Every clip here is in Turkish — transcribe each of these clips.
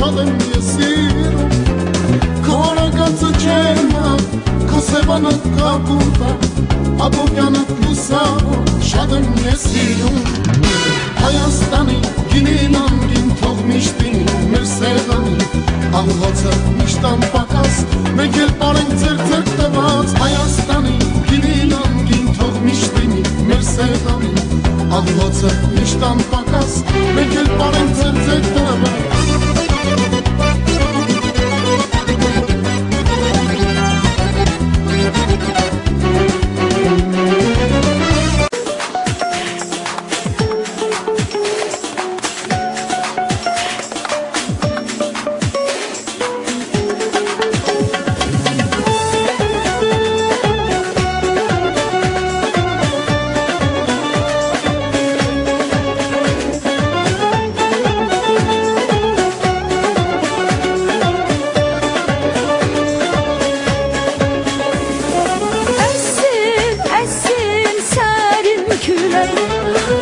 şadım yesirim. Karagazı çelma kasebana kabuda abu yanıp musabo şadım yesirim. Hayastani ginin angin toğmiştini Mersedani Alhatırmıştan pakas Megel parın tır tır tevat Hayastani ginin angin toğmiştini Mersedani Alhatırmıştan pakas Megel parın tır tır tevat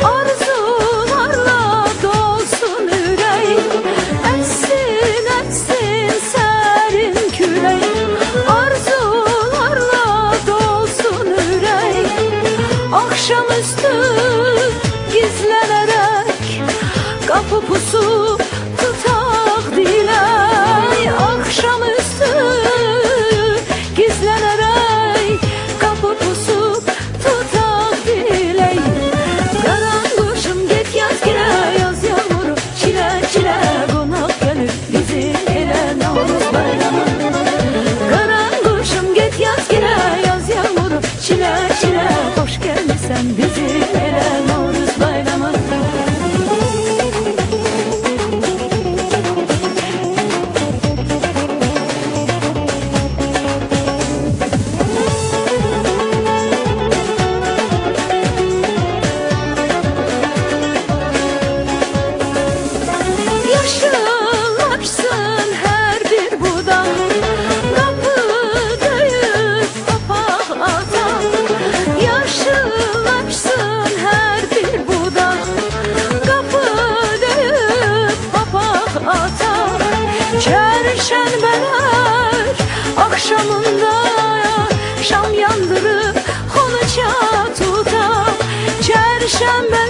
arzularla dolsun yüreğim. Essin essin serin küreğim, arzularla dolsun yüreğim. Akşamüstü gizlenerek kapı pusu tutak diley. Akşamüstü gizlenerek kapı pusu tutak diley. Karangoşum get yaz gire yaz yağmuru çile çile konak gelir bizim ele Navruz bayramı. Karangoşum get yaz gire yaz yağmuru çile çile hoş gelmişsen bizim ele Navruz bayramı. Yaşıl her bir budak kapı döyüp papaq atar. Yaşıl her bir budak kapı döyüp papaq atar. Çərşənbələr akşamında şam yandırıp xonça tutar. Çərşənbələr